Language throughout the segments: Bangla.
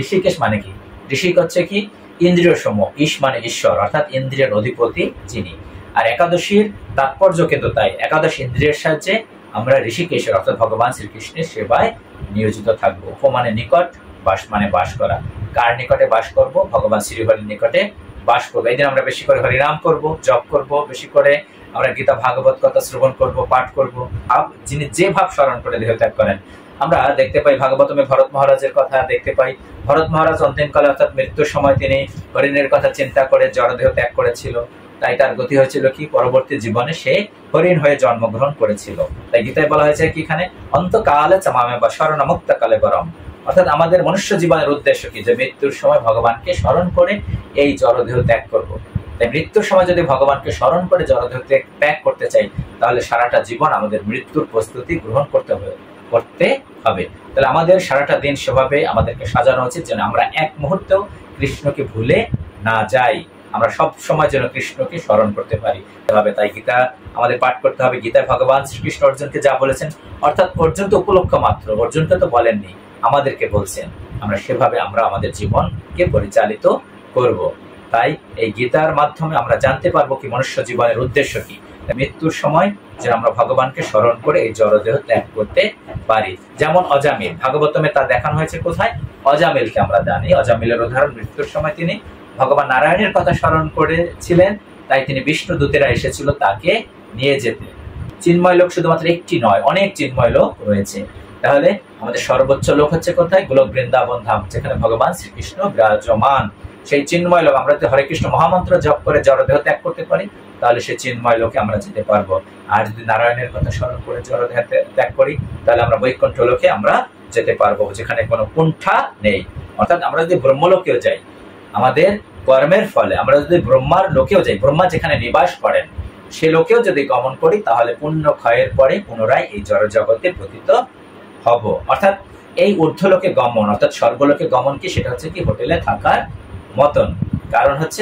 ঋষিকেশ মানে কি? ঋষিক হচ্ছে কি ইন্দ্রিয় সমূহ, ঈশ মানে ঈশ্বর, অর্থাৎ ইন্দ্রিয়ের অধিপতি যিনি। আর একাদশীর তাৎপর্য কিন্তু তাই, একাদশ ইন্দ্রিয়ের সাহায্যে আমরা ঋষিকেশের অর্থাৎ ভগবান শ্রীকৃষ্ণের সেবায় নিয়োজিত থাকবো। উপ মানে নিকট, বাস মানে বাস করা। কার নিকটে বাস করব? ভগবান শ্রীহরির নিকটে বাস করবো। এই দিন আমরা বেশি করে হরিনাম করব, জপ করব, বেশি করে আমরা গীতা ভাগবত কথা শ্রবণ করব, পাঠ করব। যিনি যে ভাব স্মরণ করে দেহ ত্যাগ করেন। আমরা দেখতে পাই ভাগবতমে ভরত মহারাজের কথা দেখতে পাই। ভরত মহারাজ অন্তিমকালে অর্থাৎ মৃত্যুর সময় তিনি হরিণের কথা চিন্তা করে জড়দেহ ত্যাগ করেছিল। তাই তার গতি হয়েছিল কি, পরবর্তী জীবনে সে হরিণ হয়ে জন্মগ্রহণ করেছিল। তাই গীতায় বলা হয়েছে কি, এখানে অন্তকালে চামামে বা স্মরণ মুক্ত কালে বরম, অর্থাৎ আমাদের মনুষ্য জীবনের উদ্দেশ্য কি, যে মৃত্যুর সময় ভগবানকে স্মরণ করে এই জড়দেহ ত্যাগ করব। তাই মৃত্যুর সময় যদি ভগবানকে স্মরণ করে জড়দেহ ত্যাগ করতে চাই, তাহলে সারাটা জীবন আমাদের মৃত্যুর প্রস্তুতি গ্রহণ করতে হবে। তাহলে আমাদের সারাটা দিন সেভাবে আমাদেরকে সাজানো উচিত যেন আমরা এক মুহূর্তেও কৃষ্ণকে ভুলে না যাই, আমরা সব সময় যেন কৃষ্ণকে স্মরণ করতে পারি। তাই গীতা আমাদের পাঠ করতে হবে। গীতায় ভগবান শ্রীকৃষ্ণ অর্জুনকে যা বলেছেন, অর্থাৎ অর্জুন তো উপলক্ষ মাত্র, অর্জুনকে তো বলেননি, আমাদেরকে বলছেন। আমরা সেভাবে আমরা আমাদের জীবনকে পরিচালিত করব। তাই এই গীতার মাধ্যমে আমরা জানতে পারবো কি মনুষ্য জীবনের উদ্দেশ্য কি। মৃত্যুর সময় যেন আমরা ভগবানকে স্মরণ করে এই জড়দেহ ত্যাগ করতে পারি। যেমন অজামিল, ভাগবতমে তা দেখানো হয়েছে কোথায়? অজামিলকে আমরা জানি। অজামিলের উদাহরণ, মৃত্যুর সময় তিনি ভগবান নারায়ণের কথা স্মরণ করেছিলেন, তাই তিনি বিষ্ণু দূতেরা এসেছিল তাকে নিয়ে যেতে। চিন্ময় লোক শুধুমাত্র একটি নয়, অনেক চিন্ময় লোক রয়েছে। তাহলে আমাদের সর্বোচ্চ লোক হচ্ছে কোথায়? গোলক বৃন্দাবন ধাম, যেখানে ভগবান শ্রীকৃষ্ণ বিরাজমান। সেই চিন্ময় লোক, আমরা যদি হরে কৃষ্ণ মহামন্ত্র জপ করে জড়দেহ ত্যাগ করতে পারি, তাহলে সেই চিন্ময় লোকে আমরা যেতে পারবো। আর যদি নারায়ণের কথা স্মরণ করে জড়দেহ ত্যাগ করি, তাহলে আমরা বৈকুণ্ঠ লোকে আমরা যেতে পারবো, যেখানে কোনো কুণ্ঠা নেই। অর্থাৎ আমরা যদি ব্রহ্মলোকেও যাই, আমাদের কর্মের ফলে আমরা যদি ব্রহ্মার লোকেও যাই, ব্রহ্মা যেখানে নিবাস করেন সে লোকেও যদি গমন করি, তাহলে পুণ্য ক্ষয়ের পরে পুনরায় এই জড় জগতে পতিত হব। অর্থাৎ এই ঊর্ধ্বলোকে গমন, অর্থাৎ স্বর্গলোকে গমন কি, সেটা হচ্ছে কি হোটেলে থাকার মতন। কারণ হচ্ছে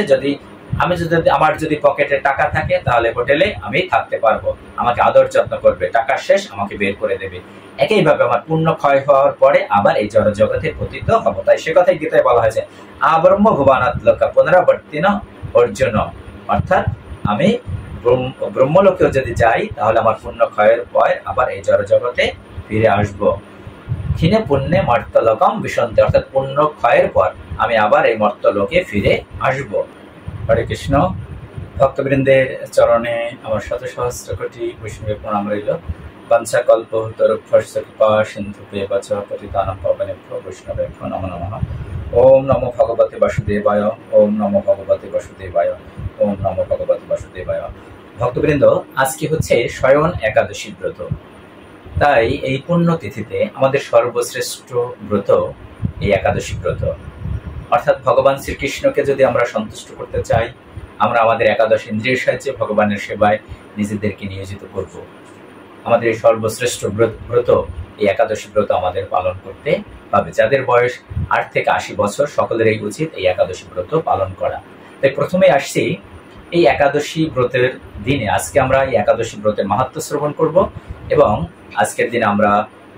আমার যদি পকেটে টাকা থাকে, তাহলে হোটেলে আমি থাকতে পারবো, আমাকে আদর যত্ন করবে, টাকা শেষ আমাকে বের করে দেবে। একইভাবে আমার পুণ্য ক্ষয় হওয়ার পরে আবার এই জড় জগতে পতিত হব। তাই সে কথাই গীতায় বলা হয়েছে, আব্রহ্ম ভুবনাৎ লোকা পুনরাবর্তিন অর্জুন, অর্থাৎ আমি ব্রহ্মলোকেও যদি যাই, তাহলে আমার পুণ্য ক্ষয়ের পর আবার এই জড় জগতে ফিরে আসবো। ক্ষীণে পুণ্যে মর্তলোকম বিশন্তে, অর্থাৎ পুণ্য ক্ষয়ের পর আমি আবার এই মর্তলোকে ফিরে আসব। হরে কৃষ্ণ। ভক্তবৃন্দের চরণে আমার শত সহস্র কোটি বৈষ্ণবের প্রণাম রইল। বাঞ্ছা কল্প তরুভ্যশ্চ কৃপা সিন্ধুভ্যেব চ পতিতানাং পাবনেভ্যো বৈষ্ণবেভ্যো নমো নমঃ। ওম নমো ভগবতে বাসুদেবায়, ওম নমো ভগবতে বাসুদেবায়, ওম নমো ভগবতে বাসুদেবায়। ভক্তবৃন্দ, আজকে হচ্ছে শয়ন একাদশী ব্রত। তাই এই পুণ্য তিথিতে আমাদের সর্বশ্রেষ্ঠ ব্রত এই একাদশী ব্রত। অর্থাৎ ভগবান শ্রীকৃষ্ণকে যদি আমরা সন্তুষ্ট করতে চাই, আমরা আমাদের একাদশ ইন্দ্রিয়ের সাহায্যে ভগবানের সেবায় নিজেদেরকে নিয়োজিত করব। আমাদের এই সর্বশ্রেষ্ঠ ব্রত, এই একাদশী ব্রত আমাদের পালন করতে হবে। যাদের বয়স 8 থেকে 80 বছর, সকলেরই উচিত এই একাদশী ব্রত পালন করা। তাই প্রথমে আসছি এই একাদশী ব্রতের দিনে। আজকে আমরা এই একাদশী ব্রতের মাহাত্ম্য শ্রবণ করব এবং আজকের দিনে আমরা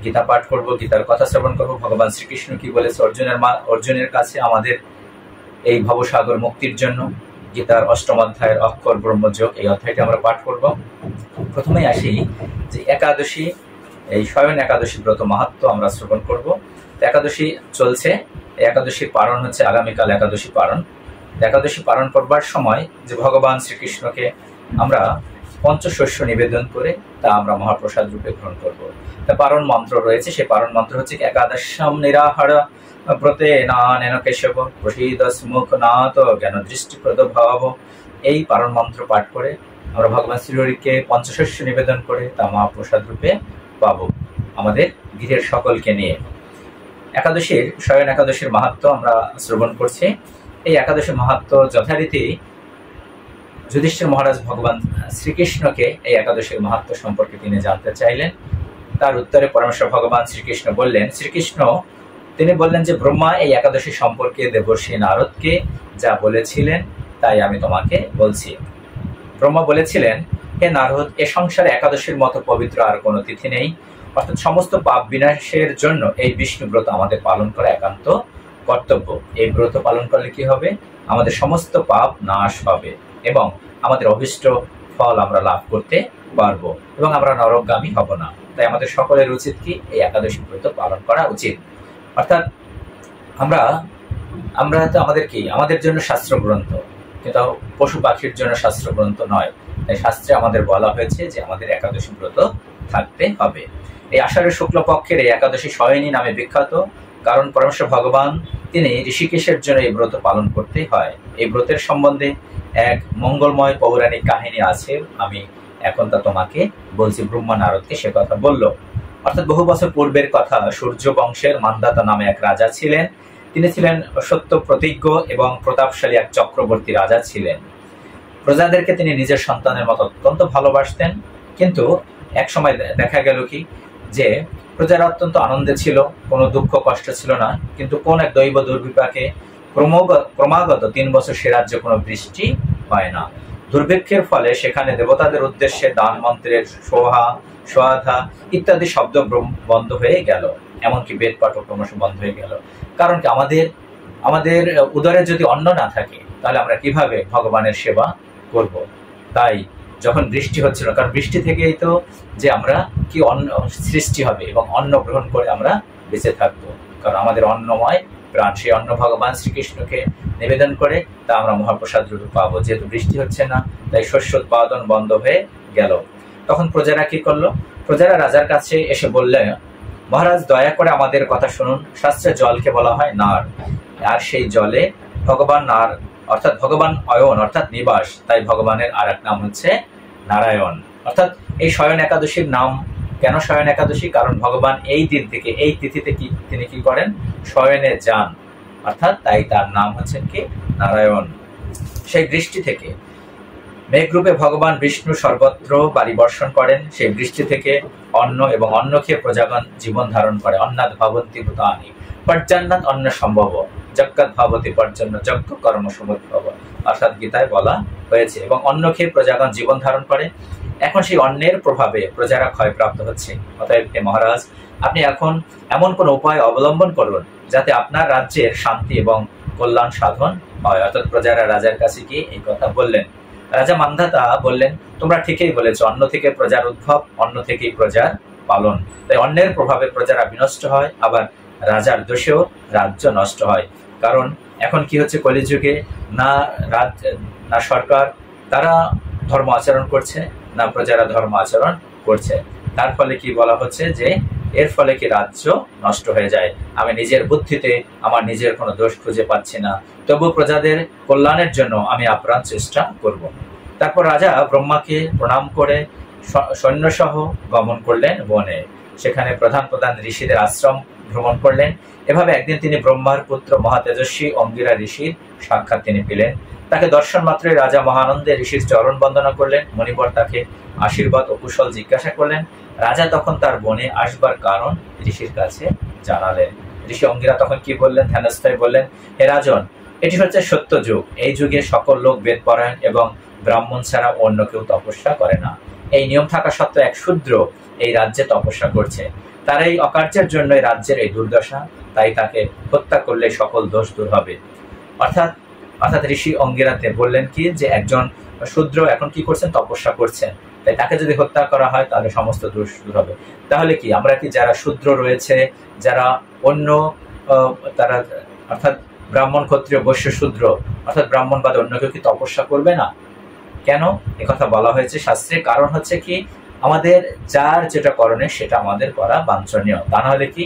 গীতা পাঠ করব, গীতার কথা শ্রবণ করব। ভগবান শ্রীকৃষ্ণ কি বলেছে অর্জুনের কাছে আমাদের এই ভবসাগর মুক্তির জন্য, গীতার 8ম অধ্যায়ের অক্ষর ব্রহ্মযোগ, এই অধ্যায়টি আমরা পাঠ করব। প্রথমেই আসি যে একাদশী, এই শয়ন একাদশী ব্রত মাহাত্ম্য আমরা শ্রবণ করব। একাদশী চলছে, একাদশীর পারণ হচ্ছে আগামীকাল একাদশী পারণ। একাদশী পালন করবার সময় যে ভগবান শ্রীকৃষ্ণকে আমরা পঞ্চশস্য নিবেদন করে তা আমরা মহাপ্রসাদ রূপে গ্রহণ করব। তা পারণ মন্ত্র রয়েছে, সেই পারণ মন্ত্র হচ্ছে একাদশম নিরাহার ব্রতে নানেন কেশব প্রসীদ স্মুখ নাথ জ্ঞান দৃষ্টি প্রদ ভাব। এই পারণ মন্ত্র পাঠ করে আমরা ভগবান শ্রীহরিকে পঞ্চশস্য নিবেদন করে তা মহাপ্রসাদ রূপে পাবো আমাদের গৃহের সকলকে নিয়ে। একাদশীর শয়ন একাদশীর মাহাত্ম্য আমরা শ্রবণ করছি। এই একাদশী মাহাত্ম্য যথারীতি যুধিষ্ঠির মহারাজ ভগবান শ্রীকৃষ্ণকে এই একাদশীর মাহাত্ম্য সম্পর্কে তিনি জানতে চাইলেন। তার উত্তরে পরমেশ্বর ভগবান শ্রীকৃষ্ণ তিনি বললেন যে ব্রহ্মা এই একাদশী সম্পর্কে দেবর্ষি নারদকে যা বলেছিলেন তাই আমি তোমাকে বলছি। ব্রহ্মা বলেছিলেন, হে নারদ, এ সংসারে একাদশীর মতো পবিত্র আর কোনো তিথি নেই। অর্থাৎ সমস্ত পাপ বিনাশের জন্য এই বিষ্ণু ব্রত আমাদের পালন করা একান্ত কর্তব্য। এই ব্রত পালন করলে কি হবে? আমাদের সমস্ত পাপ নাশ হবে এবং আমাদের অভিষ্ট ফল আমরা লাভ করতে পারবো এবং আমরা নরকগামী হব না। তাই আমাদের সকলের উচিত কি? এই একাদশী ব্রত পালন করা উচিত। অর্থাৎ আমরা তো আমাদের জন্য শাস্ত্র গ্রন্থ, কিন্তু পশু পাখির জন্য শাস্ত্র গ্রন্থ নয়। তাই শাস্ত্রে আমাদের বলা হয়েছে যে আমাদের একাদশী ব্রত থাকতে হবে। এই আষাঢ়ের শুক্লপক্ষের এই একাদশী শয়নী নামে বিখ্যাত, কারণ পরমেশ্বর ভগবান তিনি ঋষিকেশের জন্য এই ব্রত পালন করতে হয়। এই ব্রতের সম্বন্ধে এক মঙ্গলময় পৌরাণিক কাহিনী আছে, আমি এখন তা তোমাকে বলছি। ব্রহ্মা নারদকে সে কথা বলল। অর্থাৎ বহু বছর পূর্বের কথা। সূর্য বংশের মান্ধাতা নামে এক রাজা ছিলেন। তিনি ছিলেন সত্য প্রতিজ্ঞ এবং প্রতাপশালী এক চক্রবর্তী রাজা ছিলেন। প্রজাদেরকে তিনি নিজের সন্তানের মতো অত্যন্ত ভালোবাসতেন। কিন্তু এক সময় দেখা গেল কি যে প্রজারা অত্যন্ত আনন্দে ছিল, কোনো দুঃখ কষ্ট ছিল না। কিন্তু কোন এক দৈব দুর্বিপাকে ক্রমাগত 3 বছর সে রাজ্যে কোনো বৃষ্টি হয় না। দুর্ভিক্ষের ফলে সেখানে দেবতাদের উদ্দেশ্যে দান মন্ত্রের সোয়াধা ইত্যাদি শব্দ বন্ধ হয়ে গেল। এমনকি বেদ পাঠও ক্রমশ বন্ধ হয়ে গেল। কারণ কি? আমাদের উদরে যদি অন্ন না থাকে তাহলে আমরা কিভাবে ভগবানের সেবা করব? তাই যখন বৃষ্টি হচ্ছিল, কারণ বৃষ্টি থেকেই তো যে আমরা কি অন্ন সৃষ্টি হবে এবং অন্ন গ্রহণ করে আমরা বেঁচে থাকবো, কারণ আমাদের অন্নময় প্রাণ। সেই অন্ন ভগবান শ্রীকৃষ্ণকে নিবেদন করে তা আমরা মহাপ্রসাদ রূপে পাবো। যেহেতু বৃষ্টি হচ্ছে না, তাই শস্য উৎপাদন বন্ধ হয়ে গেল। তখন প্রজারা কি করলো? প্রজারা রাজার কাছে এসে বললে, মহারাজ দয়া করে আমাদের কথা শুনুন। শাস্ত্রে জলকে বলা হয় নার, আর সেই জলে ভগবান নার অর্থাৎ ভগবান অয়ন অর্থাৎ নিবাস। তাই ভগবানের আর এক নাম হচ্ছে নারায়ণ। অর্থাৎ এই শয়ন একাদশীর নাম কেন শয়ন একাদশী? কারণ ভগবান এই দিন থেকে, এই তিথিতে তিনি কি করেন? শয়নে যান। অর্থাৎ তাই তার নাম হচ্ছেন কি? নারায়ণ। সেই বৃষ্টি থেকে মেঘরূপে ভগবান বিষ্ণু সর্বত্র বাড়ি বর্ষণ করেন। সেই বৃষ্টি থেকে অন্ন এবং অন্ন খেয়ে প্রজাগণ জীবন ধারণ করে। অন্নাদ ভবন্তি ভূতানি পর্যান্নাত অন্ন সম্ভব যজ্ঞাৎ ভবতি পর্জন্য যজ্ঞ কর্ম সমুদ্ভব। অর্থাৎ গীতায় বলা হয়েছে। এবং অন্ন খেয়ে প্রজাগণ জীবন ধারণ করে। এখন সেই অন্নের প্রভাবে প্রজারা ক্ষয়প্রাপ্ত হচ্ছে। অতএব হে মহারাজ, আপনি এখন এমন কোন উপায় অবলম্বন করুন যাতে আপনার রাজ্যের শান্তি এবং কল্যাণ সাধন হয়। অর্থাৎ প্রজারা রাজার কাছে গিয়ে এই কথা বললেন। রাজা মান্ধাতা বললেন, তোমরা ঠিকই বলেছ, অন্ন থেকে প্রজার উদ্ভব, অন্ন থেকেই প্রজার পালন। তাই অন্যের প্রভাবে প্রজারা বিনষ্ট হয়, আবার রাজার দোষেও রাজ্য নষ্ট হয়। কারণ এখন কি হচ্ছে? কলিযুগে না সরকার তারা ধর্ম আচরণ করছে, না প্রজারা ধর্ম আচরণ করছে। তার ফলে কি বলা হচ্ছে যে এর ফলে কি রাজ্য নষ্ট হয়ে যায়। আমি নিজের বুদ্ধিতে আমার নিজের কোনো দোষ খুঁজে পাচ্ছি না, তবু প্রজাদের কল্যাণের জন্য আমি আপ্রাণ চেষ্টা করব। তারপর রাজা ব্রহ্মাকে প্রণাম করে সৈন্যসহ গমন করলেন বনে। সেখানে প্রধান প্রধান ঋষিদের আশ্রম ভ্রমণ করলেন। এভাবে একদিন তিনি ব্রহ্মার পুত্র মহাতেজস্বী অঙ্গিরা ঋষির সাক্ষাৎ তিনি পেলেন। তাকে দর্শন মাত্রই রাজা মহানন্দে ঋষির চরণ বন্দনা করলেন। মণিবর তাকে আশীর্বাদ ও কুশল জিজ্ঞাসা করলেন। রাজা তখন তার বনে আসবার কারণ ঋষির কাছে জানালেন। ঋষি অঙ্গিরা তখন কি বললেন? ধ্যানস্থ হয়ে বললেন, হে রাজন, এটি হচ্ছে সত্য যুগ। এই যুগে সকল লোক বেদ পরায়ণ এবং ব্রাহ্মণ ছাড়া অন্য কেউ তপস্যা করে না। এই নিয়ম থাকা সত্ত্বেও এক শূদ্র এই রাজ্যে তপস্যা করছে। তার এই অকার্যের জন্য রাজ্যের এই দুর্দশা। তাই তাকে হত্যা করলে সকল দোষ দূর হবে। অর্থাৎ ঋষি অঙ্গিরাতে বললেন কি যে একজন শূদ্র এখন কি করছেন? তপস্যা করছেন। তাই তাকে যদি হত্যা করা হয় তাহলে সমস্ত দোষ দূর হবে। তাহলে কি আমরা কি যারা শূদ্র রয়েছে, যারা অন্য তারা অর্থাৎ ব্রাহ্মণ ক্ষত্রিয় বৈশ্য শূদ্র অর্থাৎ ব্রাহ্মণ বাদে অন্য কেউ কি তপস্যা করবে না? কেন একথা বলা হয়েছে শাস্ত্রে? কারণ হচ্ছে কি আমাদের যার যেটা করণীয় সেটা আমাদের করা বাঞ্ছনীয়। তা না হলে কি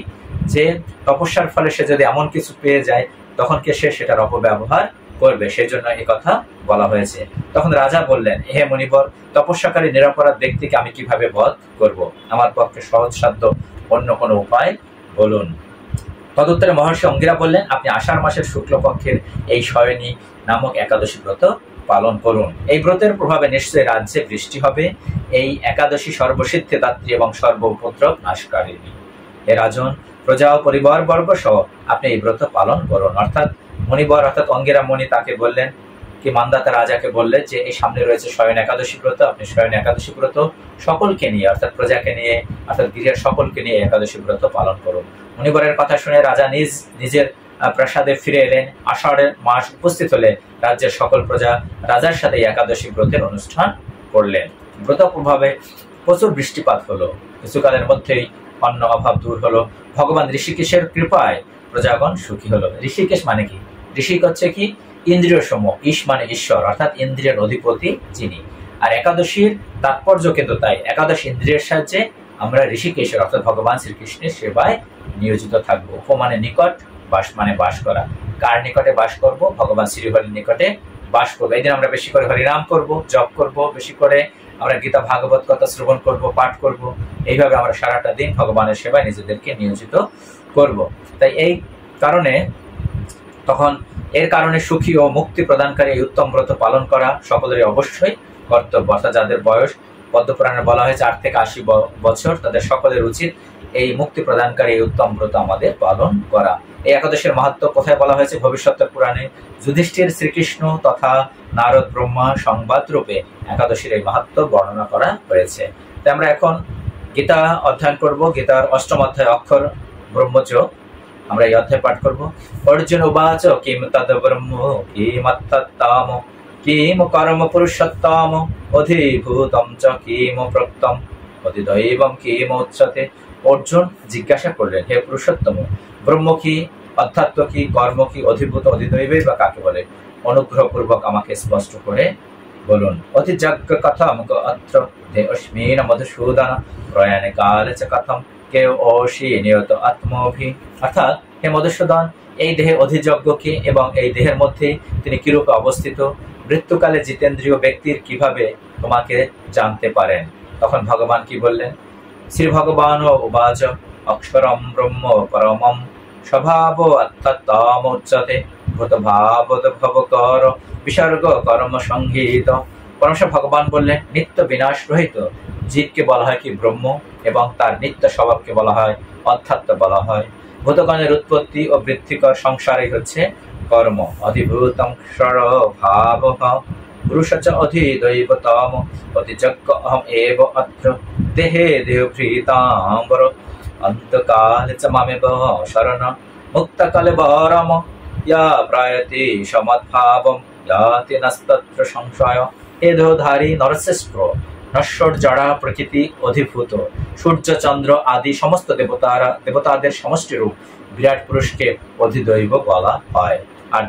যে তপস্যার ফলে সে যদি এমন কিছু পেয়ে যায় তখন কি সে সেটার অপব্যবহার করবে। সেই জন্য এই কথা বলা হয়েছে। তখন রাজা বললেন, হে মণিবর, তপস্যাকারী নিরপরাধ ব্যক্তিকে আমি কিভাবে বধ করব? আমার পক্ষে সহজসাধ্য অন্য কোনো উপায় বলুন। তদুত্তরে মহর্ষি অঙ্গিরা বললেন, আপনি আষাঢ় মাসের শুক্লপক্ষের এই শয়নী নামক একাদশী ব্রত পালন করুন। এই ব্রতের প্রভাবে নিশ্চয়ই রাজ্যে বৃষ্টি হবে। এই একাদশী সর্বসিদ্ধিদাত্রী এবং সর্ব উপদ্রব নাশকারিণী। হে রাজন, প্রজা ও পরিবার বর্গ সহ আপনি এই ব্রত পালন করুন। অর্থাৎ মণিবর অর্থাৎ অঙ্গিরা মুনি তাকে বললেন কি, মান্ধাতা রাজাকে বললেন যে এই সামনে রয়েছে শয়ন একাদশী ব্রত, আপনি শয়ন একাদশী ব্রত সকলকে নিয়ে অর্থাৎ প্রজাকে নিয়ে অর্থাৎ গৃহের সকলকে নিয়ে একাদশী ব্রত পালন করুন। মণিবরের কথা শুনে রাজা নিজের প্রাসাদে ফিরে এলেন। আষাঢ়ের মাস উপস্থিত হলে রাজ্যের সকল প্রজা রাজার সাথে একাদশী ব্রতের অনুষ্ঠান করলেন। ব্রত প্রভাবে প্রচুর বৃষ্টিপাত হলো। কিছুকালের মধ্যেই অন্ন অভাব দূর হলো। ভগবান ঋষিকেশের কৃপায় প্রজাগণ সুখী হলো। ঋষিকেশ মানে কি? ঋষিক হচ্ছে কি ইন্দ্রিয় সমূহ, ঈশ মানে ঈশ্বর, অর্থাৎ ইন্দ্রিয়ের অধিপতি যিনি। আর একাদশীর তাৎপর্য কিন্তু তাই। একাদশ ইন্দ্রিয়ের সাহায্যে আমরা ঋষিকেশের অর্থাৎ ভগবান শ্রীকৃষ্ণের সেবায় নিয়োজিত থাকবো। উপমানে নিকট, বাস মানে বাস করা। কার নিকটে বাস করব? ভগবান শ্রীহরির নিকটে বাস করবো। এই দিন আমরা বেশি করে হরিনাম করব, জপ করব, বেশি করে আমরা গীতা ভাগবত কথা শ্রবণ করব, পাঠ করব। এইভাবে আমরা সারাটা দিন ভগবানের সেবায় নিজেদেরকে নিয়োজিত করব। তাই এই কারণে তখন এর কারণে সুখী ও মুক্তি প্রদানকারী এই উত্তম ব্রত পালন করা সকলেরই অবশ্যই কর্তব্য। অর্থাৎ যাদের বয়স পদ্মপুরাণে বলা হয়েছে 8 থেকে 80 বছর, তাদের সকলের উচিত এই মুক্তি প্রদানকারী এই উত্তম ব্রত আমাদের পালন করা। এই একাদশের মাহাত্ম্য কোথায় বলা হয়েছে? ভবিষ্যতের পুরাণে যুধিষ্ঠির, শ্রীকৃষ্ণ তথা নারদ ব্রহ্মা সংবাদ রূপে একাদশীর এই মাহাত্ম্য বর্ণনা করা হয়েছে। তাই আমরা এখন গীতা অধ্যয়ন করব। গীতার 8ম অধ্যায় অক্ষর ব্রহ্মযোগ, আমরা এই অধ্যায় পাঠ করব। অর্জুন উবাচ কিম তদ ব্রহ্ম কিমত্তম কিম কর্ম পুরুষোত্তম অধিভূতম চ কিম প্রক্তম অধিদৈবম কিম উচ্যতে। অর্জুন জিজ্ঞাসা করলেন, হে পুরুষোত্তম, ব্রহ্ম কি, অধ্যাত্ম কি, কর্ম কি, অধিভূত অধিদৈবই বা কাকে বলে? অনুগ্রহপূর্বক আমাকে স্পষ্ট করে বলুন। অধিযজ্ঞ কথম অত্র দেহস্মিন মধুসূদন প্রয়াণে কালে চ কথম কে ওষি নিয়ত আত্মভি। অর্থাৎ হে মধুসূদন, এই দেহে অধিযজ্ঞ কি এবং এই দেহের মধ্যে তিনি কিরূপে অবস্থিত? মৃত্যুকালে জিতেন্দ্রীয় ব্যক্তির কিভাবে তোমাকে জানতে পারেন? তখন ভগবান কি বললেন? শ্রী ভগবান উবাচ অক্ষরম ব্রহ্ম পরমম স্বভাব অর্থাত্তম উচ্যতে ভূত ভাবত ভবকর বিসর্গ কর্ম সংগীত। পরমেশ্বর ভগবান বললেন, নিত্য বিনাশ রহিত জীবকে বলা হয় কি ব্রহ্ম, এবং তার নিত্য স্বভাবকে বলা হয় অধ্যাত্ম বলা হয়। ভূতগণের উৎপত্তি ও বৃদ্ধিকর সংসারই হচ্ছে কর্ম। অধিভূতং ক্ষর ভাব পুরুষচ অধিদৈবতম অধিযজ্ঞ অহম এব অত্র দেহে দেহভৃতাম্বর অন্তকালে চ মামেব শরণ মুক্তকালে বরম ইয়া প্রায়তি সমদ্ভাবম ইয়াতি নস্তত্র সংশয়। হে দেহধারী নরশ্রেষ্ঠ, নশ্বর জড়া প্রকৃতি অধিভূত সূর্য চন্দ্র আদি সমস্ত দেবতাদের সমষ্টি রূপ বিরাট পুরুষকে অধিদৈব বলা হয়। আর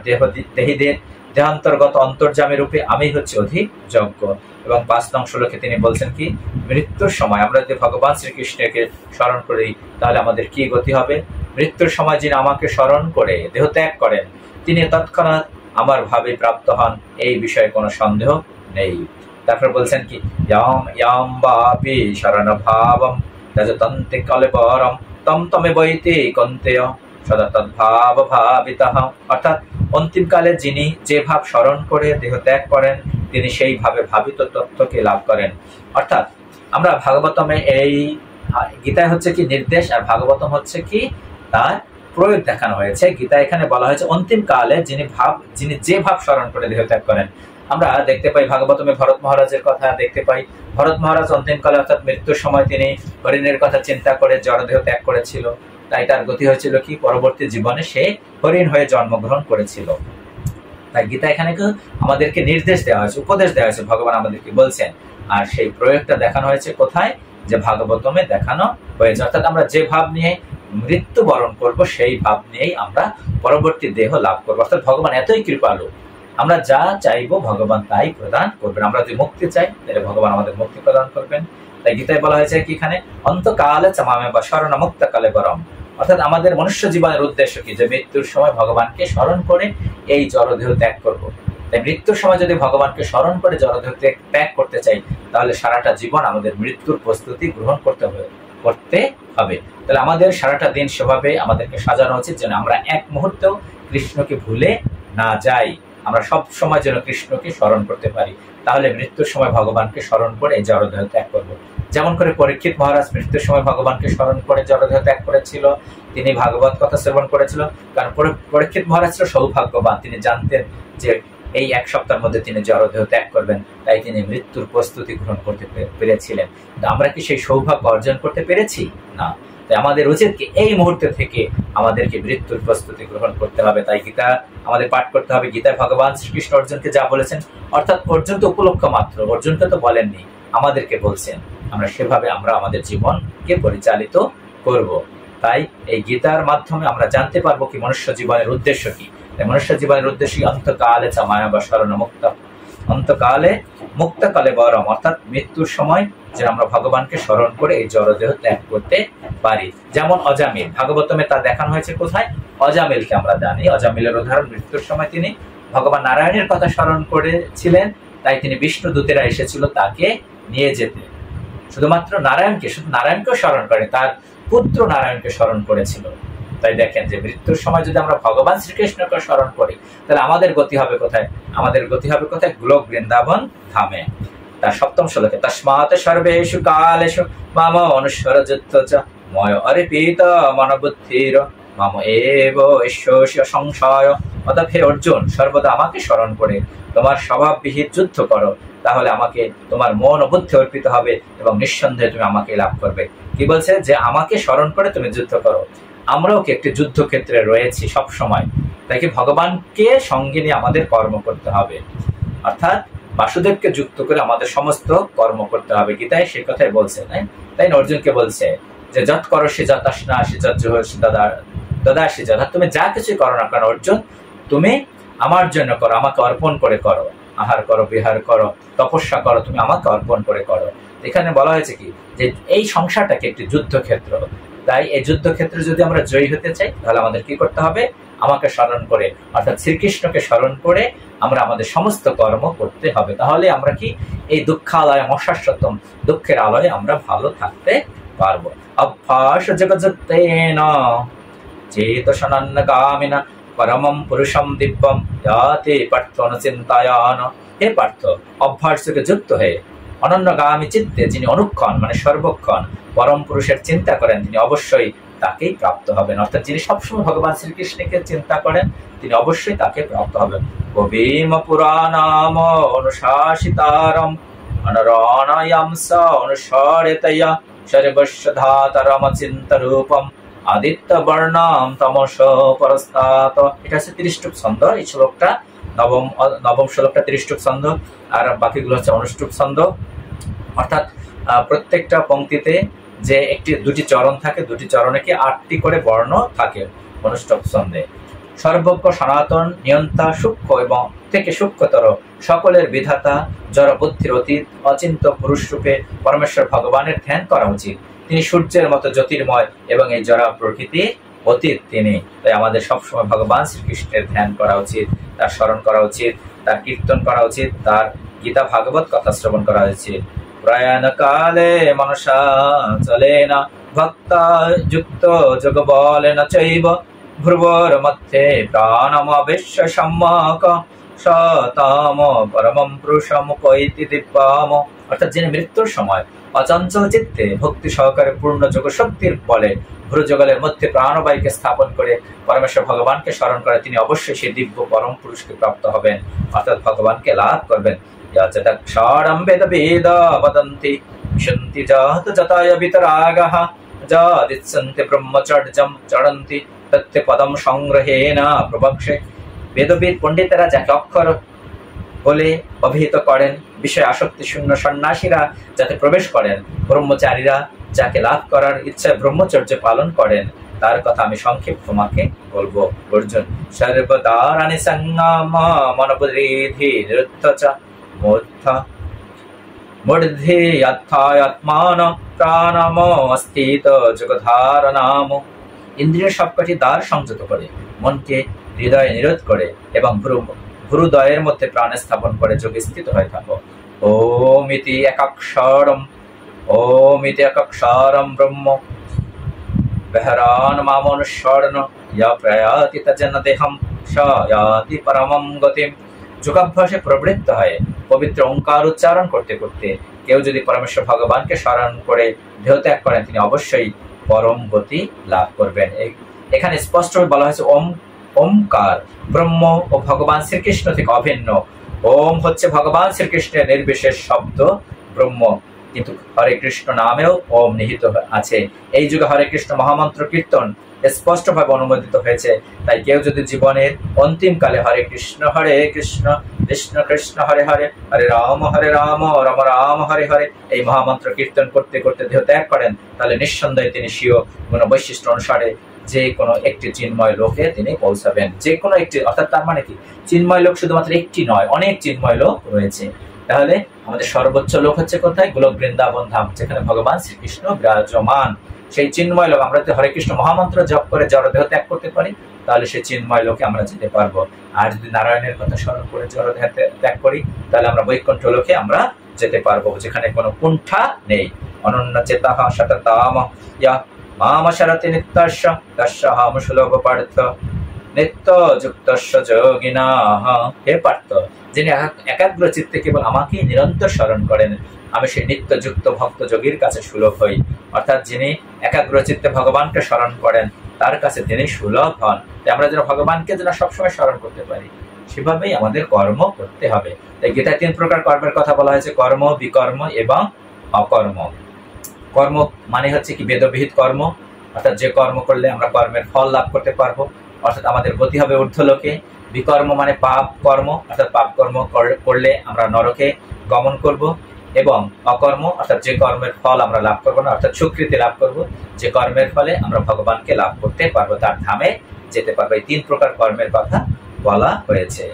দেহীদের দেহান্তর্গত অন্তর্যামী রূপে আমি হচ্ছে অধিযজ্ঞ। এবং 5 নং শ্লোকে তিনি বলছেন কি, মৃত্যুর সময় আমরা যদি ভগবান শ্রীকৃষ্ণকে স্মরণ করি তাহলে আমাদের কি গতি হবে? মৃত্যুর সময় যিনি আমাকে স্মরণ করে দেহ ত্যাগ করেন, তিনি তৎক্ষণাৎ আমার ভাবে প্রাপ্ত হন, এই বিষয়ে কোনো সন্দেহ নেই। তারপর বলছেন কি, ইয়াম ইয়াম বাপি শরণ ভাবম যজতন্তে কলেবরম তম তমে বৈতে কন্তেয় সদা তদ্ভাব ভাবিতঃ। অর্থাৎ অন্তিমকালে যিনি যে ভাব স্মরণ করে দেহ ত্যাগ করেন, তিনি সেই ভাবে ভাবিত তত্ত্বকে লাভ করেন। অর্থাৎ আমরা ভাগবতমে, এই গীতায় হচ্ছে কি নির্দেশ, আর ভাগবতম হচ্ছে কি তার প্রয়োগ দেখানো হয়েছে। গীতা এখানে বলা হয়েছে অন্তিমকালে যিনি যে ভাব স্মরণ করে দেহ ত্যাগ করেন। আমরা দেখতে পাই ভাগবতমে ভরত মহারাজের কথা দেখতে পাই। ভরত মহারাজ অন্তিমকালে অর্থাৎ মৃত্যুর সময় তিনি হরিণের কথা চিন্তা করে জড়দেহ ত্যাগ করেছিল। তাই তার গতি হয়েছিল কি, পরবর্তী জীবনে সে হরিণ হয়ে জন্মগ্রহণ করেছিল। তাই গীতা এখানে আমাদেরকে নির্দেশ দেওয়া হয়েছে, উপদেশ দেওয়া হয়েছে, ভগবান আমাদেরকে বলছেন। আর সেই প্রয়োগটা দেখানো হয়েছে কোথায়? যে ভাগবতমে দেখানো হয়েছে। অর্থাৎ আমরা যে ভাব নিয়ে মৃত্যুবরণ করব, সেই ভাব নিয়েই আমরা পরবর্তী দেহ লাভ করবো। অর্থাৎ ভগবান এতই কৃপালু, আমরা যা চাইবো ভগবান তাই প্রদান করবেন। আমরা যদি মুক্তি চাই তাহলে ভগবান আমাদের মুক্তি প্রদান করবেন। তাই গীতায় বলা হয়েছে কি, এখানে অন্তকালে চ মামে বা শরণ মুক্তকালে বরম। অর্থাৎ আমাদের মনুষ্য জীবনের উদ্দেশ্য কি, যে মৃত্যুর সময় ভগবানকে স্মরণ করে এই জড়দেহ ত্যাগ করব। তাই মৃত্যুর সময় যদি ভগবানকে স্মরণ করে জড়দেহ ত্যাগ করতে চাই, তাহলে সারাটা জীবন আমাদের মৃত্যুর প্রস্তুতি গ্রহণ করতে হবে। তাহলে আমাদের সারাটা দিন সেভাবে আমাদেরকে সাজানো উচিত যেন আমরা এক মুহূর্তেও কৃষ্ণকে ভুলে না যাই। আমরা সব সময় যেন কৃষ্ণকে স্মরণ করতে পারি। তাহলে মৃত্যুর সময় ভগবানকে স্মরণ করে এই জড়দেহ ত্যাগ করবো। যেমন করে পরীক্ষিত মহারাজ মৃত্যুর সময় ভগবানকে স্মরণ করে জড়দেহ ত্যাগ করেছিল, তিনি ভাগবত কথা শ্রবণ করেছিল। কারণ পরীক্ষিত মহারাজ ছিল সৌভাগ্যবান, তিনি জানতেন যে এই 1 সপ্তাহের মধ্যে তিনি জড়দেহ ত্যাগ করবেন, তাই তিনি মৃত্যুর প্রস্তুতি গ্রহণ করতে পেরেছিলেন। আমরা কি সেই সৌভাগ্য অর্জন করতে পেরেছি? না। তাই আমাদের উচিত কি এই মুহূর্তে থেকে আমাদেরকে মৃত্যুর প্রস্তুতি গ্রহণ করতে হবে। তাই গীতা আমাদের পাঠ করতে হবে। গীতায় ভগবান শ্রীকৃষ্ণ অর্জুনকে যা বলেছেন, অর্থাৎ অর্জুন তো উপলক্ষ মাত্র, অর্জুনকে তো বলেননি, আমাদেরকে বলছেন। আমরা সেভাবে আমরা আমাদের জীবনকে পরিচালিত করব। তাই এই গীতার মাধ্যমে আমরা জানতে পারবো কি মনুষ্য জীবনের উদ্দেশ্য কি। মনুষ্য জীবনের উদ্দেশ্য অন্তকালে চ মায়া বা শরণ মুক্ত, অন্তকালে মুক্তকালে বরম, অর্থাৎ মৃত্যুর সময় যে আমরা ভগবানকে স্মরণ করে এই জড়দেহ ত্যাগ করতে পারি। যেমন অজামিল, ভাগবতমে তা দেখানো হয়েছে কোথায়? অজামিলকে আমরা জানি। অজামিলের উদাহরণ, মৃত্যুর সময় তিনি ভগবান নারায়ণের কথা স্মরণ করেছিলেন, তাই তিনি বিষ্ণু দূতেরা এসেছিল তাকে নিয়ে যেতে। শুধুমাত্র নারায়ণকে, শুধু নারায়ণকেও স্মরণ করেন, তার পুত্র নারায়ণকে স্মরণ করেছিল। তাই দেখেন যে মৃত্যুর সময় যদি আমরা ভগবান শ্রীকৃষ্ণকে স্মরণ করি, তাহলে আমাদের গতি হবে কোথায়? আমাদের গতি হবে কোথায়? গোলক বৃন্দাবন ধামে। তার সপ্তম শ্লোকে তস্মাৎ সর্বেষু কালেষু মাম অনুসরযুত্য চ ময় অর্পিত মনোবুদ্ধির মাম এব ঈশ্বস্য সংশয়। অতএব হে অর্জুন, সর্বদা আমাকে স্মরণ করে তোমার স্বভাববিহিত যুদ্ধ করো, তাহলে আমাকে তোমার মন ও বুদ্ধি অর্পিত হবে এবং নিঃসন্দেহে তুমি আমাকে লাভ করবে। কি বলছে? যে আমাকে স্মরণ করে তুমি যুদ্ধ করো। আমরাও কি একটি যুদ্ধক্ষেত্রে রয়েছি সব সময়, তাই কি ভগবানকে সঙ্গে নিয়ে আমাদের কর্ম করতে হবে, অর্থাৎ বাসুদেবকে যুক্ত করে আমাদের সমস্ত কর্ম করতে হবে। গীতায় সে কথাই বলছে, তাই অর্জুনকে বলছে যে যৎ করো সে যতাসনা সে যজ্জহসি দদাসি, অর্থাৎ তুমি যা কিছুই করো না কেন অর্জুন, তুমি আমার জন্য করো, আমাকে অর্পণ করে করো। আহার করো, বিহার করো, তপস্যা করো, তুমি আমাকে অর্পণ করে করো। এখানে বলা হয়েছে কি যে এই সংসারটাকে একটি যুদ্ধক্ষেত্র। তাই এই যুদ্ধক্ষেত্রে যদি আমরা জয়ী হতে চাই, তাহলে আমাদের কি করতে হবে? আমাকে স্মরণ করে, অর্থাৎ শ্রীকৃষ্ণকে স্মরণ করে আমরা আমাদের সমস্ত কর্ম করতে হবে। তাহলে আমরা কি এই দুঃখালয় মশাশ্বতম, দুঃখের আলয়ে আমরা ভালো থাকতে পারবো। অভ্যাস জগজ্জতেন চেতসনন্নগামিনা পরমম পুরুষম দিব্যম যাতে পার্থ অনুচিন্তায়ান। হে পার্থ, অভ্যাস যোগে যুক্ত হয়ে অনন্যগামী চিত্তে যিনি অনুক্ষণ মানে সর্বক্ষণ পরম পুরুষের চিন্তা করেন, তিনি অবশ্যই তাকেই প্রাপ্ত হবেন। অর্থাৎ যিনি সবসময় ভগবান শ্রীকৃষ্ণকে চিন্তা করেন, তিনি অবশ্যই তাকে প্রাপ্ত হবেন। কবিম পুরাণাম অনুশাসিতারম অনরণয়ংস অনুসরেতয়া সর্বস্ব ধাতরম চিন্তরূপম আদিত্য বর্ণাম তমস পরস্তাত। এটা হচ্ছে 30 ছন্দ। এই শ্লোকটা নবম শ্লোকটা 30 ছন্দ, আর বাকিগুলো হচ্ছে অনুষ্টুপ ছন্দ। অর্থাৎ প্রত্যেকটা পংক্তিতে যে দুটি চরণ থাকে, দুটি চরণে কি 8টি করে বর্ণ থাকে অনুষ্টুপ ছন্দে। সর্বজ্ঞ সনাতন নিয়ন্তা সূক্ষ্ম এবং থেকে সূক্ষ্মতর সকলের বিধাতা জড় বুদ্ধির অতীত অচিন্ত পুরুষ রূপে পরমেশ্বর ভগবানের ধ্যান করা উচিত। তিনি সূর্যের মতো জ্যোতির্ময় এবং এই জড় প্রকৃতির অতীত তিনি। তাই আমাদের সবসময় ভগবান শ্রীকৃষ্ণের ধ্যান করা উচিত, তার স্মরণ করা উচিত, তার কীর্তন করা উচিত, তার গীতা ভাগবত কথা শ্রবণ করা উচিত। প্রয়াণ কালে মনসা চলেন ভক্তা যুক্ত যোগ বলেন চৈব ভ্রুবর মধ্যে প্রাণমবেশ্য সম্যক সতম পরমম পুরুষম কৈতি দিব্যাম। অর্থাৎ যিনি মৃত্যুর সময় অচঞ্চল চিত্তে ভক্তি সহকারে পূর্ণ যোগ শক্তির বলে ভ্রুযুগলের মধ্যে প্রাণবায়ুকে স্থাপন করে পরমেশ্বর ভগবানকে স্মরণ করে, তিনি অবশ্যই সেই দিব্য পরম পুরুষকে প্রাপ্ত হবেন, অর্থাৎ ভগবানকে লাভ করবেন। যদক্ষরম বেদ বেদ বদন্তি বিশন্তি যত যতায় বিতরাগঃ যদিচ্ছন্তি ব্রহ্মচর্যম চরন্তি তত্তে পদম সংগ্রহেণ প্রবক্ষে। বেদবিদ পণ্ডিতেরা যাকে অক্ষর বলে অভিহিত করেন, বিষয় আসক্তি শূন্য সন্ন্যাসীরা যাতে প্রবেশ করেন, ব্রহ্মচারীরা যাকে লাভ করার ইচ্ছায় ব্রহ্মচর্য পালন করেন, তার কথা আমি সংক্ষেপ তোমাকে বলবো। অর্জুন সর্বদারানি সংযম মনোবুদ্ধি নিরুদ্ধ চ মূর্ধি আত্মান প্রাণম অস্থিত যোগধারণাম। ইন্দ্রিয় সবকটি দ্বার সংযত করে, মনকে হৃদয়ে নিরোধ করে এবং ভ্রুদয়ের মধ্যে প্রাণ স্থাপন করে যোগে স্থিত হয়ে থাকো। ওম ইতি একাক্ষরম ব্রহ্ম বেহরান মামনুস্মরণ ইয়া প্রয়াতি তজ্জন দেহম স ইয়াতি পরমম গতিম। যোগাভ্যাসে প্রবৃত্ত হয়ে পবিত্র ওঙ্কার উচ্চারণ করতে করতে কেউ যদি পরমেশ্বর ভগবানকে স্মরণ করে দেহ ত্যাগ করেন, তিনি অবশ্যই পরম গতি লাভ করবেন। এখানে স্পষ্টভাবে বলা হয়েছে ওমকার ব্রহ্ম ও ভগবান শ্রীকৃষ্ণ থেকে অভিন্ন। ওম হচ্ছে ভগবান শ্রীকৃষ্ণের নির্বিশেষ শব্দ ব্রহ্ম, কিন্তু হরে কৃষ্ণ নামেও ওম নিহিত আছে। এই যুগে হরে কৃষ্ণ মহামন্ত্র কীর্তন স্পষ্টভাবে অনুমোদিত হয়েছে। তাই কেউ যদি জীবনের অন্তিম কালে হরে কৃষ্ণ কৃষ্ণ কৃষ্ণ হরে হরে, হরে রাম রাম রাম হরে হরে এই মহামন্ত্র কীর্তন করতে করতে দেহ ত্যাগ করেন, তাহলে নিঃসন্দেহে তিনি স্বীয় গুণ বৈশিষ্ট্য অনুসারে যে কোনো একটি চিন্ময় লোকে তিনি পৌঁছাবেন। যে কোনো একটি, অর্থাৎ তার মানে কি, চিন্ময় লোক শুধুমাত্র একটি নয়, অনেক চিন্ময় লোক রয়েছে। তাহলে আমাদের সর্বোচ্চ লোক হচ্ছে কোথায়? গোলক বৃন্দাবন ধাম, যেখানে ভগবান শ্রীকৃষ্ণ বিরাজমান। সেই চিন্ময় লোক, আমরা যদি হরে কৃষ্ণ মহামন্ত্র জপ করে জড়দেহ ত্যাগ করতে পারি, তাহলে সেই চিন্ময় লোকে আমরা যেতে পারবো। আর যদি নারায়ণের কথা স্মরণ করে জড়দেহ ত্যাগ করি, তাহলে আমরা বৈকুণ্ঠ লোকে আমরা যেতে পারবো, যেখানে কোনো কুণ্ঠা নেই। অনন্য চেতাহ সততাম ইয়া মাম শরতি নিত্যস্য তস্যাহম সুলভ পার্থ নিত্য যুক্তস্য যোগিনাঃ। হে পার্থ, যিনি একাগ্র চিত্তে কেবল আমাকেই নিরন্তর স্মরণ করেন, আমি সেই নিত্য যুক্ত ভক্ত যোগীর কাছে সুলভ হই। অর্থাৎ যিনি একাগ্র চিত্তে ভগবানকে স্মরণ করেন, তার কাছে তিনি সুলভ হন। আমরা যেন ভগবানকে যেন সবসময় স্মরণ করতে পারি, সেভাবেই আমাদের কর্ম করতে হবে। তাই গীতায় 3 প্রকার কর্মের কথা বলা হয়েছে: কর্ম, বিকর্ম এবং অকর্ম। কর্ম মানে হচ্ছে কি? বেদবিহিত কর্ম, অর্থাৎ যে কর্ম করলে আমরা কর্মের ফল লাভ করতে পারবো, অর্থাৎ আমাদের গতি হবে ঊর্ধ্বলোকে। বিকর্ম মানে পাপ কর্ম, অর্থাৎ পাপ কর্ম করলে আমরা নরকে গমন করব। এবং অকর্ম অর্থাৎ যে কর্মের ফল আমরা লাভ করবো না, অর্থাৎ সুকৃতি লাভ করব, যে কর্মের ফলে আমরা ভগবানকে লাভ করতে পারবো, তার ধামে যেতে পারবো। এই 3 প্রকার কর্মের কথা বলা হয়েছে।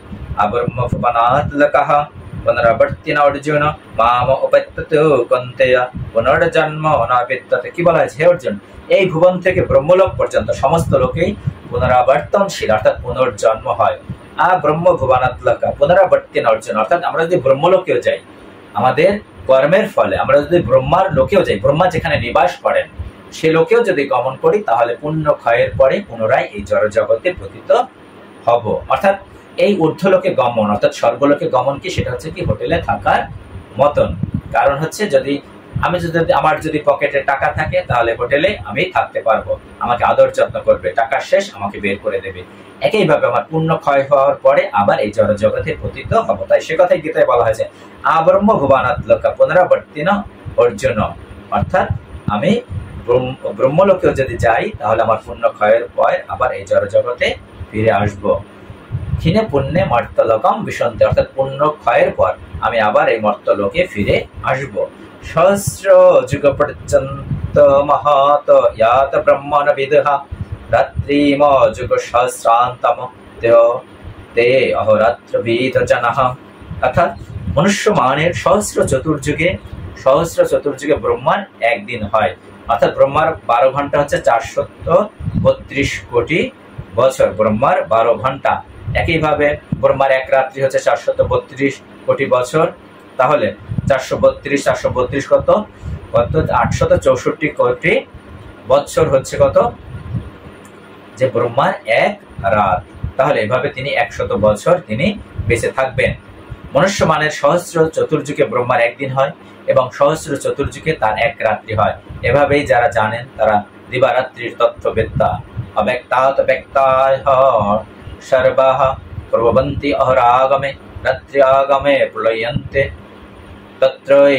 পুনরাবর্তিন অর্জুন মাম উপত্যতে কন্তেয়া পুনর্জন্ম না বিদ্যতে। কি বলা হয়েছে? হে অর্জুন, এই ভুবন থেকে ব্রহ্মলোক পর্যন্ত সমস্ত লোকেই পুনরাবর্তনশীল, অর্থাৎ পুনর্জন্ম হয়। ব্রহ্ম ভুবনাত্মকা পুনরাবর্তিন অর্জুন, অর্থাৎ আমরা যদি ব্রহ্মলোকেও যাই, আমাদের কর্মের ফলে আমরা যদি ব্রহ্মার লোকেও যাই, ব্রহ্মা যেখানে নিবাস করেন সে লোকেও যদি গমন করি, তাহলে পুণ্য ক্ষয়ের পরে পুনরায় এই জড় জগতে পতিত হব। অর্থাৎ এই ঊর্ধ্বলোকে গমন, অর্থাৎ স্বর্গলোকে গমন কি? সেটা হচ্ছে কি? হোটেলে থাকার মতন। কারণ হচ্ছে আমার যদি পকেটে টাকা থাকে, তাহলে হোটেলে আমি থাকতে পারবো, আমাকে আদর যত্ন করবে, টাকা শেষ আমাকে বের করে দেবে। একইভাবে আমার পুণ্য ক্ষয় হওয়ার পরে আবার এই জড় জগতে পতিত হব। তাই সে কথাই গীতায় বলা হয়েছে আব্রহ্ম ভুবনাত্মকা পুনরাবর্তিন অর্জুন, অর্থাৎ আমি ব্রহ্মলোকেও যদি যাই, তাহলে আমার পুণ্য ক্ষয়ের পর আবার এই জড় জগতে ফিরে আসবো। ক্ষীণে পুণ্যে মর্তলোকম বিশন্তে, অর্থাৎ পুণ্য ক্ষয়ের পর আমি আবার এই মর্তলোকে ফিরে আসব। সহস্র যুগ পর্যন্ত মহত ইয়াত ব্রহ্মণ বিদহা রাত্রিম যুগ সহস্রান্তম তে অহরাত্র বিদ জনঃ। অর্থাৎ মনুষ্য মানের সহস্র চতুর্যুগে ব্রহ্মার একদিন হয়। অর্থাৎ ব্রহ্মার 12 ঘন্টা হচ্ছে 432 কোটি বছর, ব্রহ্মার 12 ঘন্টা। একইভাবে ব্রহ্মার এক রাত্রি হচ্ছে 432 কোটি বছর। তাহলে 432 কত? 864 কোটি বছর হচ্ছে কত? যে ব্রহ্মার এক রাত। তাহলে এভাবে তিনি 100 বছর তিনি বেঁচে থাকবেন। মনুষ্য মানের সহস্র চতুর্যুগে ব্রহ্মার একদিন হয় এবং সহস্র চতুর্যুগে তার এক রাত্রি হয়। এভাবেই যারা জানেন তারা দিবারাত্রির তত্ত্ববেত্তা। অব্যক্তাৎ ব্যক্তায় সর্বাহ প্রভবন্তি অহরাগমে রাত্র্যাগমে প্রলয়ন্তে তত্রৈ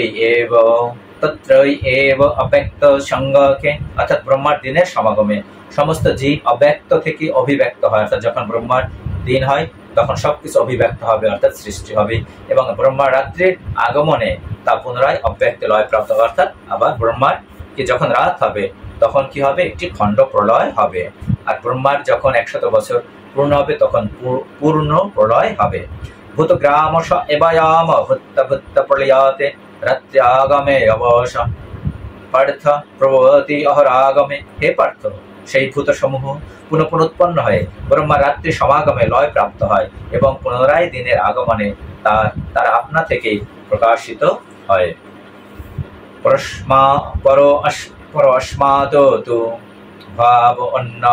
এব অব্যক্ত সঙ্গকে। অর্থাৎ ব্রহ্মার দিনের সমাগমে সমস্ত জীব অব্যক্ত থেকে অভিব্যক্ত হয়। অর্থাৎ যখন ব্রহ্মার দিন হয় তখন সবকিছু অভিব্যক্ত হবে, অর্থাৎ সৃষ্টি হবে। এবং ব্রহ্মার রাত্রির আগমনে তা পুনরায় অব্যক্ত লয় প্রাপ্ত। অর্থাৎ আবার ব্রহ্মার কি যখন রাত হবে তখন কি হবে? একটি খণ্ড প্রলয় হবে। আর ব্রহ্মার যখন 100 বছর পূর্ণ হবে তখন পূর্ণ প্রলয় হবে। ভূতগ্রাম এবায়াম ভূত্ত প্রলয়াতে রাত্র্যাগমে অবশ পার্থ প্রভবতি অহরাগমে। হে পার্থ, সেই ভূত সমূহ পুনঃ উৎপন্ন হয়ে ব্রহ্মার রাত্রি সমাগমে লয় প্রাপ্ত হয় এবং পুনরায় দিনের আগমনে তারা আপনা থেকেই প্রকাশিত হয়। পরস্মাদতু ভাব অন্য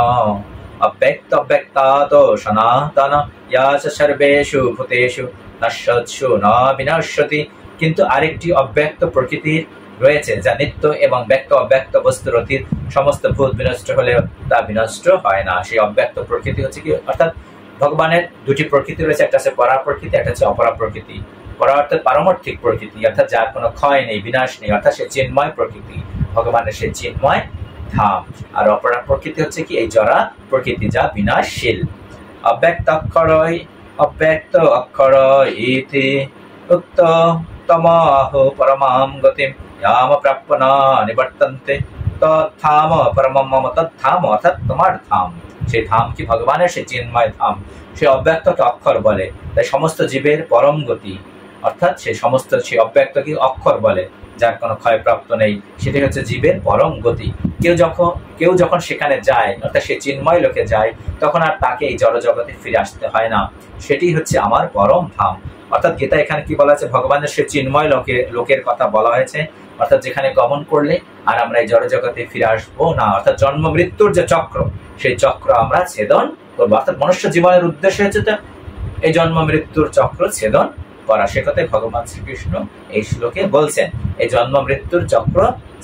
অব্যক্তাৎ সনাতন ইয়াচ সর্বেষু ভূতেষু নশ্বৎসু ন বিনশ্যতি। কিন্তু আরেকটি অব্যক্ত প্রকৃতির রয়েছে যা নিত্য এবং ব্যক্ত অব্যক্ত বস্তুর অতীত। সমস্ত ভূত বিনষ্ট হলেও তা বিনষ্ট হয় না। সেই অব্যক্ত প্রকৃতি হচ্ছে কি? অর্থাৎ ভগবানের 2টি প্রকৃতি রয়েছে, একটা হচ্ছে পরা প্রকৃতি, একটা হচ্ছে অপরা প্রকৃতি। পরা অর্থাৎ পারমার্থিক প্রকৃতি, অর্থাৎ যার কোনো ক্ষয় নেই, বিনাশ নেই, অর্থাৎ সে চিন্ময় প্রকৃতি, ভগবানের সে চিন্ময় ধাম। আর অপরা প্রকৃতি হচ্ছে কি এই জড়া প্রকৃতি, যা বিনাশশীল। অব্যক্ত অক্ষরয় অব্যক্ত অক্ষর ইতি উক্ত তমাহ পরমাম গতিম ইয়াম প্রাপ্যনা নিবর্তন্তে তৎধাম পরমম মম তৎধাম, অর্থাৎ তোমার ধাম। সেই ধাম কি ভগবানের সেই চিন্ময় ধাম, সে অব্যক্তকে অক্ষর বলে। তাই সমস্ত জীবের পরম গতি, অর্থাৎ সে সমস্ত সেই অব্যক্তকে অক্ষর বলে, যার কোনো ক্ষয়প্রাপ্ত নেই, সেটি হচ্ছে জীবের পরম গতি। কেউ যখন সেখানে যায়, অর্থাৎ সে চিন্ময় লোকে যায়, তখন আর তাকে এই জড়জগতে ফিরে আসতে হয় না। সেটি হচ্ছে আমার পরম ধাম। অর্থাৎ গীতা এখানে কি বলা আছে, ভগবানের সে চিন্ময় লোকের কথা বলা হয়েছে, অর্থাৎ যেখানে গমন করলে আর আমরা এই জড়জগতে ফিরে আসবো না, অর্থাৎ জন্ম মৃত্যুর যে চক্র, সেই চক্র আমরা ছেদন করবো। অর্থাৎ মনুষ্য জীবনের উদ্দেশ্য হচ্ছে এই জন্ম মৃত্যুর চক্র ছেদন করা। সে কথাই ভগবান শ্রীকৃষ্ণ এই শ্লোকে বলছেন, এই জন্ম মৃত্যুর চক্র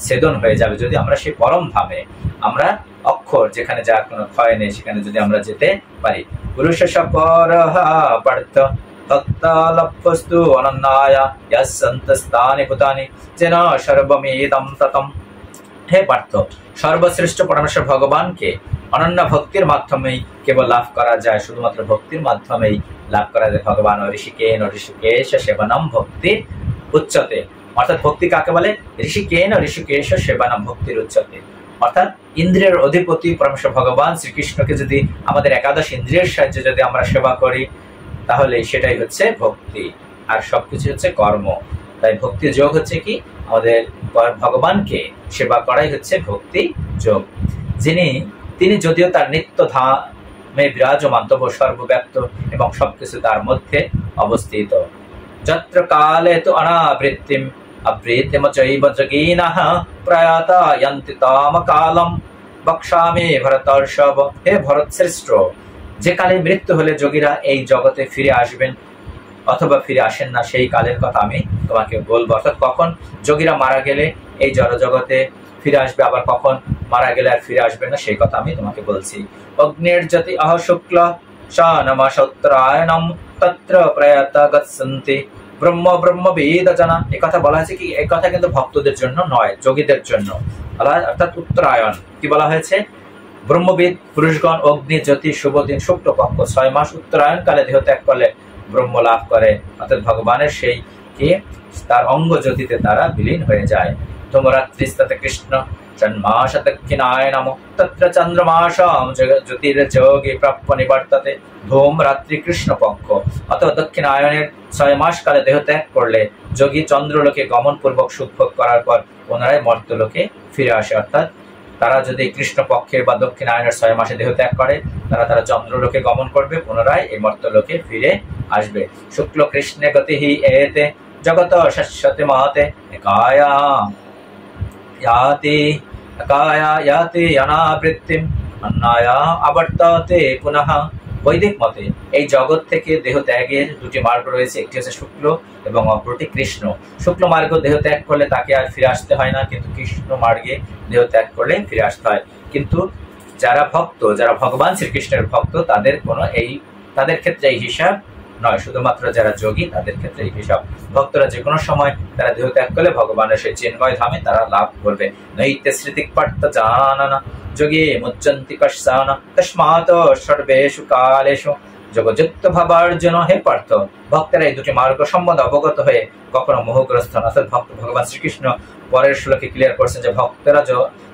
ছেদন হয়ে যাবে যদি আমরা সেই পরম ধামে, আমরা অক্ষর যেখানে যার কোনো ক্ষয় নেই, সেখানে যদি আমরা যেতে পারি। পুরুষ পার্থ তত্তালভ্যস্তু অনন্যায়া ইয়াসন্তস্তানি ভূতানি যেন সর্বমেদম ততম। হে পার্থ, সর্বশ্রেষ্ঠ পরমেশ্বর ভগবানকে অনন্য ভক্তির মাধ্যমেই কেবল লাভ করা যায়, শুধুমাত্র ভক্তির মাধ্যমেই লাভ করা যায়। ভগবান ঋষিকেশ সেবনম ভক্তির উচ্চতে, অর্থাৎ ভক্তি কাকে বলে, ঋষিকেশ সেবনম ভক্তির উচ্চতে। অর্থাৎ ইন্দ্রিয়ের অধিপতি পরমেশ্বর ভগবান শ্রীকৃষ্ণকে যদি আমাদের একাদশ ইন্দ্রিয়ের সাহায্যে যদি আমরা সেবা করি, তাহলে সেটাই হচ্ছে ভক্তি, আর সবকিছু হচ্ছে কর্ম। তাই ভক্তি যোগ হচ্ছে কি, আমাদের ভগবানকে সেবা করাই হচ্ছে ভক্তি যোগ। তিনি যদিও তার নিত্য ধামে বিরাজমান, তবু সর্বব্যাপ্ত এবং সবকিছু তার মধ্যে অবস্থিত। যত্র কালে তু অনাবৃত্তিম আবৃত্তিম চৈব যোগিনঃ প্রয়াতা যন্তি তাম কালম বক্ষ্যামি ভরতর্ষভ। হে ভরত শ্রেষ্ঠ, যে কালে মৃত্যু হলে যোগীরা এই জগতে ফিরে আসবেন অথবা ফিরে আসেন না, সেই কালের কথা আমি তোমাকে বলবো। অর্থাৎ কখন যোগীরা মারা গেলে এই জড়জগতে ফিরে আসবে, আবার কখন মারা গেলে আর ফিরে আসবে না, সেই কথা আমি তোমাকে বলছি। অগ্নির জ্যোতি আহ শুক্ল শানমাশোত্তরায়ণম তত্র প্রয়াত গচ্ছন্তি ব্রহ্ম ব্রহ্মবিদ জানা। এই কথা বলা হয়েছে কি, এই কথা কিন্তু ভক্তদের জন্য নয়, যোগীদের জন্য। অর্থাৎ উত্তরায়ণ কি বলা হয়েছে, ব্রহ্মবিদ পুরুষগণ অগ্নি জ্যোতি শুভ দিন শুক্লপক্ষ 6 মাস উত্তরায়ণ কালে দেহ ত্যাগ করলে ব্রহ্ম লাভ করে, অর্থাৎ ভগবানের সেই কি তার অঙ্গ জ্যোতিতে তারা বিলীন হয়ে যায়। ধূমরাত্রিস্ততে কৃষ্ণ জন্মাস দক্ষিণায় নম তত্র চন্দ্রমাসম জ্যোতির্যোগে প্রাপ্য নিবর্ততে। ধূম রাত্রি কৃষ্ণ পক্ষ, অথবা দক্ষিণায়নের 6 মাস কালে দেহ ত্যাগ করলে যোগী চন্দ্রলোকে গমন পূর্বক সুখভোগ করার পর পুনরায় মর্তলোকে ফিরে আসে। অর্থাৎ তারা যদি কৃষ্ণ পক্ষের বা দক্ষিণায়নের 6 মাসে দেহ ত্যাগ করে, তারা চন্দ্রলোকে গমন করবে, পুনরায় এই মর্তলোকে ফিরে আসবে। শুক্ল কৃষ্ণে গতি হি এতে জগত শাশ্বতে মহতে একায়া ইয়াতি অনাবৃত্তিম অন্যায়া আবর্ততে পুনঃ। বৈদিক মতে এই জগৎ থেকে দেহ ত্যাগের দুটি মার্গ রয়েছে, একটি হচ্ছে শুক্ল এবং অপরটি কৃষ্ণ। শুক্ল মার্গ দেহ ত্যাগ করলে তাকে আর ফিরে আসতে হয় না, কিন্তু কৃষ্ণ মার্গে দেহ ত্যাগ করলে ফিরে আসতে হয়। কিন্তু যারা ভক্ত, যারা ভগবান শ্রীকৃষ্ণের ভক্ত, তাদের ক্ষেত্রে এই হিসাব নয়, শুধুমাত্র যারা যোগী তাদের ক্ষেত্রে এই হিসাব। ভক্তরা যে কোনো সময় তারা দেহ ত্যাগ করলে ভগবানের সেই চিন্ময় ধামে তারা লাভ করবে। নৈতে স্মৃতিক পার্থ জানানা যোগে মুচ্চন্তি কশ্চান তস্মাৎ সর্বেষু কালেষু যোগযুক্ত ভাবার্জুন। হে পার্থ, ভক্তেরা এই দুটি মার্গ সম্বন্ধে অবগত হয়ে কখনো মোহগ্রস্ত হন। অর্থাৎ ভগবান শ্রীকৃষ্ণ পরের শ্লোকে ক্লিয়ার করছেন যে ভক্তেরা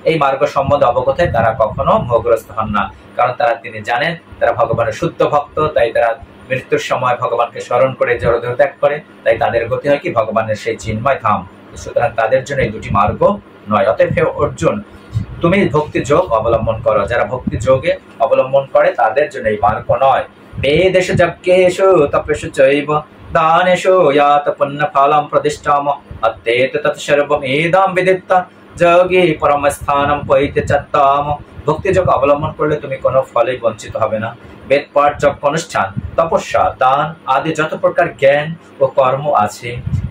এই মার্গ সম্বন্ধে অবগত হয়, তারা কখনো মোহগ্রস্ত হন না, কারণ তিনি জানেন তারা ভগবানের শুদ্ধ ভক্ত। তাই তারা মৃত্যুর সময় ভগবানকে স্মরণ করে জড়দেহ ত্যাগ করে, তাই তাদের গতি হয় কি ভগবানের সেই চিন্ময় ধাম। সুতরাং তাদের জন্য এই দুটি মার্গ নয়। অতএব হে অর্জুন, তুমি ভক্তি যোগ অবলম্বন করো। যারা ভক্তি যোগে অবলম্বন করে তাদের জন্য এই মার্গ নয়। বেদেশু যজ্ঞেষু তপস্যু চৈব দানেষু ইয়াত পুণ্য ফলম প্রদিষ্টাম অত্যেত তৎ সর্বমেদাম বিদিত্তা যোগী পরম স্থানম পৈতে চাত্তাম। ভক্তি যোগ অবলম্বন করলে তুমি কোনো ফলে বঞ্চিত হবে না। বেদ পাঠ, যজ্ঞ অনুষ্ঠান, তপস্যা, দান আদি যত প্রকার জ্ঞান ও কর্ম আছে,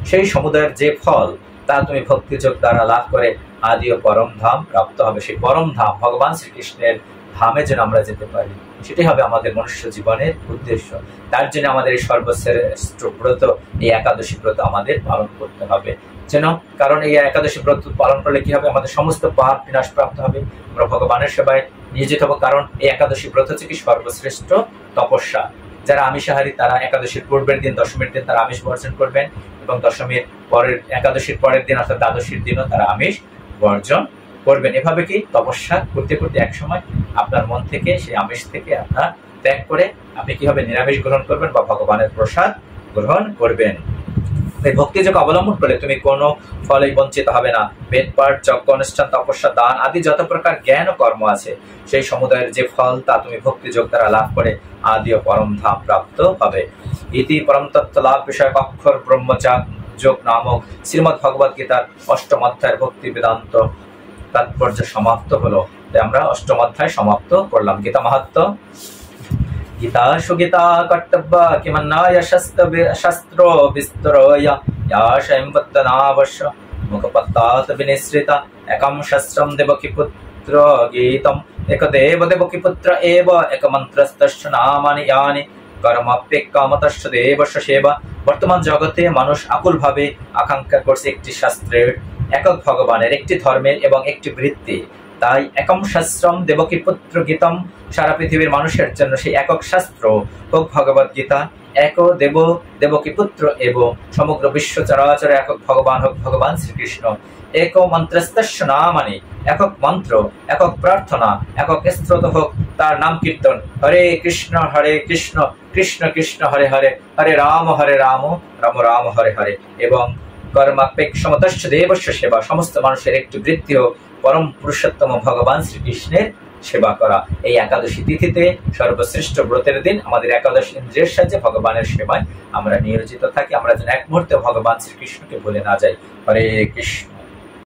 সেই সমুদায়ের যে ফল তা তুমি ভক্তি যোগ দ্বারা লাভ করে আদি ও পরম ধাম প্রাপ্ত হবে। সেই পরম ধাম ভগবান শ্রীকৃষ্ণের ধামে যেন আমরা যেতে পারি, সেটাই হবে আমাদের মনুষ্য জীবনের উদ্দেশ্য। তার জন্য আমাদের এই সর্বশ্রেষ্ঠ ব্রত, এই একাদশী ব্রত আমাদের পালন করতে হবে যেন, কারণ এই একাদশী ব্রত পালন করলে কি হবে, আমাদের সমস্ত পাপ বিনাশ প্রাপ্ত হবে, আমরা ভগবানের সেবায় নিয়োজিত হবো। কারণ এই একাদশী ব্রত হচ্ছে কি সর্বশ্রেষ্ঠ তপস্যা। যারা আমিষাহারী তারা একাদশীর পূর্বের দিন, দশমীর দিন তারা আমিষ বর্জন করবেন, এবং দশমীর পরের একাদশীর পরের দিন অর্থাৎ দ্বাদশীর দিনও তারা আমিষ বর্জন করবেন। এভাবে কি তপস্যা করতে করতে এক সময় আপনার মন থেকে সেই আমিষ থেকে আপনার ত্যাগ করে আপনি কি হবে, নিরামিষ গ্রহণ করবেন বা ভগবানের প্রসাদ গ্রহণ করবেন। এই ভক্তিযোগ অবলম্বন করলে তুমি কোনো ফলেই বঞ্চিত হবে না। বেদ পাঠ, যজ্ঞ অনুষ্ঠান, তপস্যা, দান আদি যত প্রকার জ্ঞান ও কর্ম আছে, সেই সমুদায়ের যে ফল তা তুমি ভক্তিযোগ দ্বারা লাভ করে আদি ও পরম ধাম প্রাপ্ত হবে। ইতি পরম তত্ত্ব লাভ বিষয়ক অক্ষর ব্রহ্মচার যোগ নামক শ্রীমদ্ ভগবদ গীতার অষ্টম অধ্যায়ের ভক্তি বেদান্ত তাৎপর্য সমাপ্ত হলো। তাই আমরা অষ্টম অধ্যায় সমাপ্ত করলাম। গীতা মাহাত্ম্য। গীতা সুগীতা কর্তব্য কিমন্নায় শাস্ত্র বিস্তরয় স্বয়ংবদ্ধনাবশ্য মুখপত্তাৎ বিনিসৃতা একম শাস্ত্রম দেবকী পুত্র গীতম একদেব দেবকী পুত্র এব একমন্ত্রস্তস্য নামানি ইয়ানি কর্মাপ্যেকামতস্য দেবস্য সেবা। বর্তমান জগতে মানুষ আকুল ভাবে আকাঙ্ক্ষা করছে একটি শাস্ত্রের, একক ভগবানের, একটি ধর্মের এবং একটি বৃত্তি। তাই একম শাস্ত্রম দেবকী পুত্র গীতম, সারা পৃথিবীর মানুষের জন্য সেই একক শাস্ত্র হোক ভগবদ গীতা, এক দেব দেবকী পুত্র এব, সমগ্র বিশ্ব চরাচরে একক ভগবান হোক ভগবান শ্রীকৃষ্ণ। এক মন্ত্রস্তস্য নামানি, একক মন্ত্র, একক প্রার্থনা, একক স্তোত্র হোক তার নাম কীর্তন। হরে কৃষ্ণ কৃষ্ণ কৃষ্ণ হরে হরে, হরে রাম রাম রাম হরে হরে। এবং কর্মাপেক্ষমতস্য দেবস্য সেবা, সমস্ত মানুষের একটি বৃত্তি হোক পরম পুরুষোত্তম ভগবান শ্রীকৃষ্ণের সেবা করা। এই একাদশী তিথিতে সর্বশ্রেষ্ঠ ব্রতের দিন আমাদের একাদশ ইন্দ্রিয়ের সাহায্যে ভগবানের সেবায় আমরা নিয়োজিত থাকি। আমরা যেন এক মুহূর্তে ভগবান শ্রীকৃষ্ণকে ভুলে না যাই। হরে কৃষ্ণ।